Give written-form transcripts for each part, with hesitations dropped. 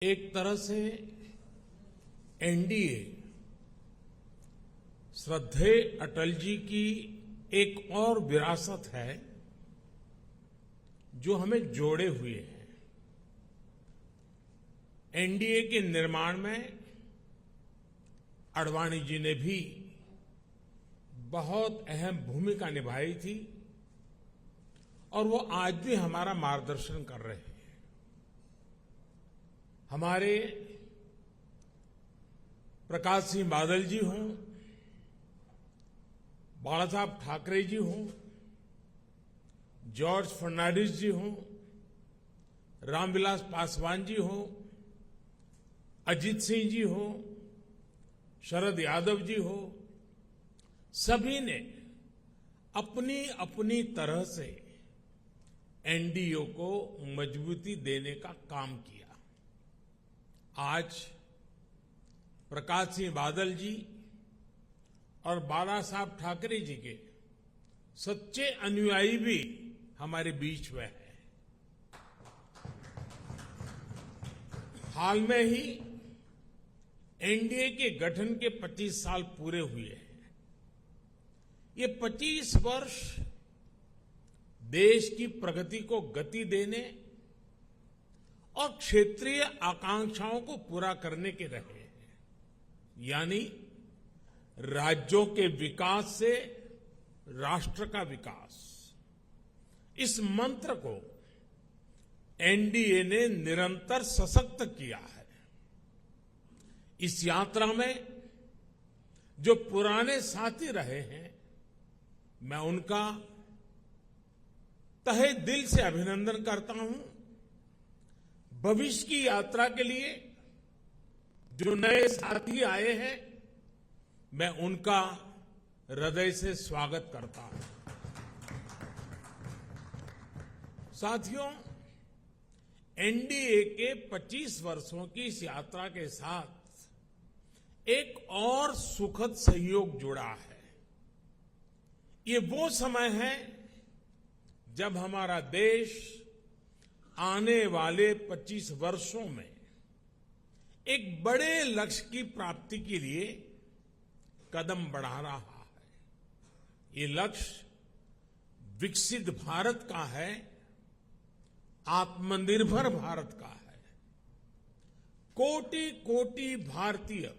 एक तरह से एनडीए श्रद्धेय अटल जी की एक और विरासत है जो हमें जोड़े हुए है। एनडीए के निर्माण में आडवाणी जी ने भी बहुत अहम भूमिका निभाई थी और वो आज भी हमारा मार्गदर्शन कर रहे हैं। हमारे प्रकाश सिंह बादल जी हों, बाला साहब ठाकरे जी हों, जॉर्ज फर्नांडिस जी हों, रामविलास पासवान जी हों, अजीत सिंह जी हों, शरद यादव जी हो, सभी ने अपनी अपनी तरह से एनडीए को मजबूती देने का काम किया। आज प्रकाश सिंह बादल जी और बाला साहब ठाकरे जी के सच्चे अनुयायी भी हमारे बीच में हैं। हाल में ही एनडीए के गठन के 25 साल पूरे हुए हैं। ये 25 वर्ष देश की प्रगति को गति देने और क्षेत्रीय आकांक्षाओं को पूरा करने के रहे हैं, यानी राज्यों के विकास से राष्ट्र का विकास। इस मंत्र को एनडीए ने निरंतर सशक्त किया है। इस यात्रा में जो पुराने साथी रहे हैं, मैं उनका तहे दिल से अभिनंदन करता हूं। भविष्य की यात्रा के लिए जो नए साथी आए हैं, मैं उनका हृदय से स्वागत करता हूं। साथियों, एनडीए के 25 वर्षों की इस यात्रा के साथ एक और सुखद संयोग जुड़ा है। ये वो समय है जब हमारा देश आने वाले 25 वर्षों में एक बड़े लक्ष्य की प्राप्ति के लिए कदम बढ़ा रहा है। ये लक्ष्य विकसित भारत का है, आत्मनिर्भर भारत का है। कोटि कोटि भारतीय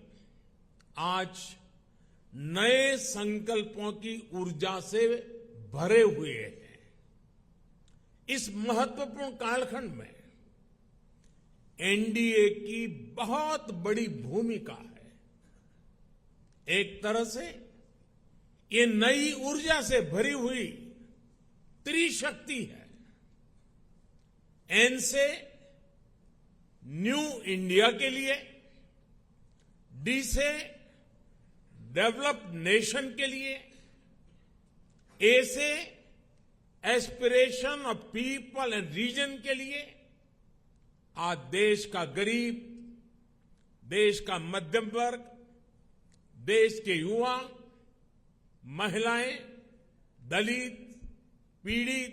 आज नए संकल्पों की ऊर्जा से भरे हुए हैं। इस महत्वपूर्ण कालखंड में एनडीए की बहुत बड़ी भूमिका है। एक तरह से ये नई ऊर्जा से भरी हुई त्रिशक्ति है। एन से न्यू इंडिया के लिए, डी से डेवलप्ड नेशन के लिए, ए से aspiration of people and region के लिए। आज देश का गरीब, देश का मध्यम वर्ग, देश के युवा, महिलाएं, दलित, पीड़ित,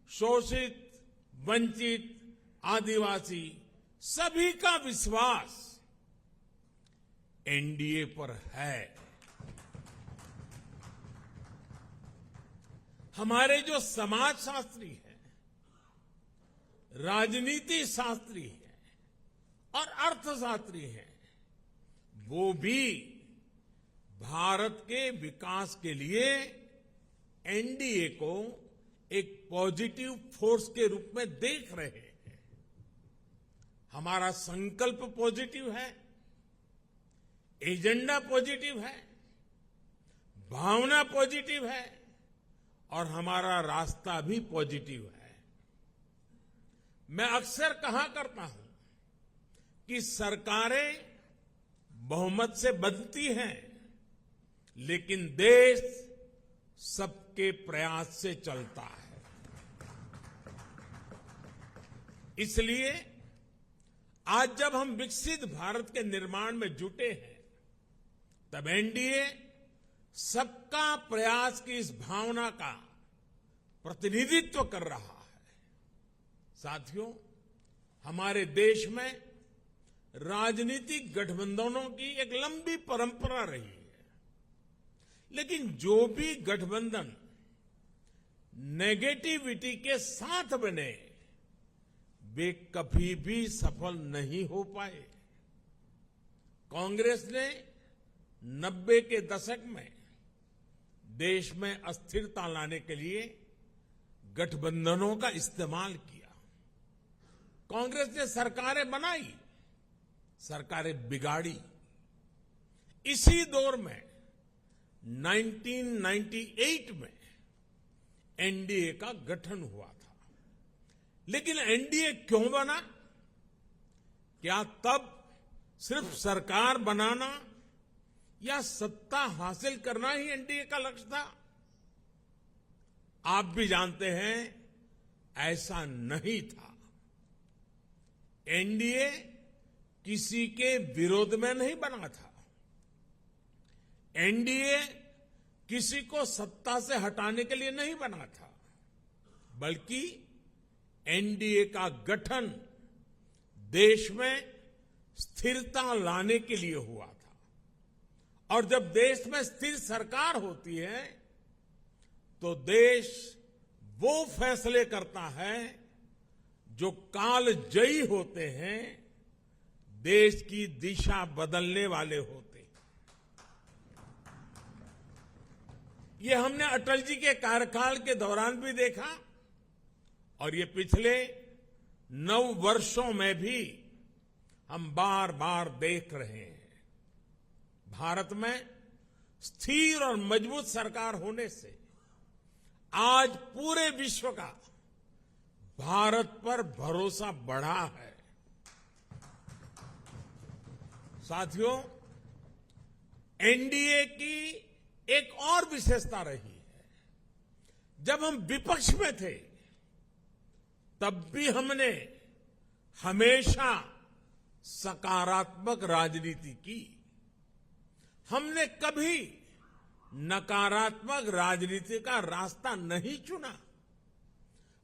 शोषित, वंचित, आदिवासी, सभी का विश्वास एनडीए पर है। हमारे जो समाजशास्त्री हैं, राजनीति शास्त्री हैं और अर्थशास्त्री हैं, वो भी भारत के विकास के लिए एनडीए को एक पॉजिटिव फोर्स के रूप में देख रहे हैं। हमारा संकल्प पॉजिटिव है, एजेंडा पॉजिटिव है, भावना पॉजिटिव है और हमारा रास्ता भी पॉजिटिव है। मैं अक्सर कहा करता हूं कि सरकारें बहुमत से बनती हैं, लेकिन देश सबके प्रयास से चलता है। इसलिए आज जब हम विकसित भारत के निर्माण में जुटे हैं, तब एनडीए सबका प्रयास की इस भावना का प्रतिनिधित्व कर रहा है। साथियों, हमारे देश में राजनीतिक गठबंधनों की एक लंबी परंपरा रही है। लेकिन जो भी गठबंधन नेगेटिविटी के साथ बने, वे कभी भी सफल नहीं हो पाए। कांग्रेस ने 90 के दशक में देश में अस्थिरता लाने के लिए गठबंधनों का इस्तेमाल किया। कांग्रेस ने सरकारें बनाई, सरकारें बिगाड़ी। इसी दौर में 1998 में एनडीए का गठन हुआ था। लेकिन एनडीए क्यों बना? क्या तब सिर्फ सरकार बनाना या सत्ता हासिल करना ही एनडीए का लक्ष्य था? आप भी जानते हैं ऐसा नहीं था। एनडीए किसी के विरोध में नहीं बना था। एनडीए किसी को सत्ता से हटाने के लिए नहीं बना था, बल्कि एनडीए का गठन देश में स्थिरता लाने के लिए हुआ था। और जब देश में स्थिर सरकार होती है तो देश वो फैसले करता है जो कालजयी होते हैं, देश की दिशा बदलने वाले होते हैं। ये हमने अटल जी के कार्यकाल के दौरान भी देखा और ये पिछले 9 वर्षों में भी हम बार बार देख रहे हैं। भारत में स्थिर और मजबूत सरकार होने से आज पूरे विश्व का भारत पर भरोसा बढ़ा है। साथियों, एनडीए की एक और विशेषता रही है। जब हम विपक्ष में थे तब भी हमने हमेशा सकारात्मक राजनीति की। हमने कभी नकारात्मक राजनीति का रास्ता नहीं चुना।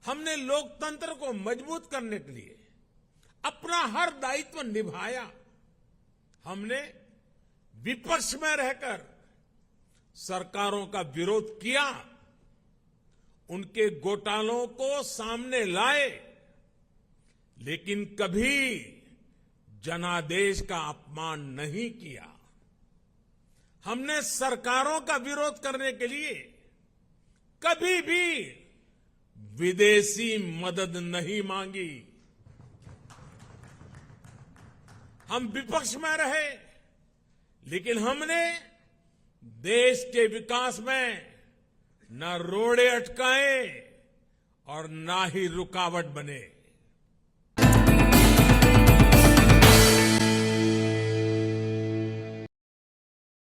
हमने लोकतंत्र को मजबूत करने के लिए अपना हर दायित्व निभाया। हमने विपक्ष में रहकर सरकारों का विरोध किया, उनके घोटालों को सामने लाए, लेकिन कभी जनादेश का अपमान नहीं किया। हमने सरकारों का विरोध करने के लिए कभी भी विदेशी मदद नहीं मांगी। हम विपक्ष में रहे, लेकिन हमने देश के विकास में न रोड़े अटकाए और ना ही रुकावट बने।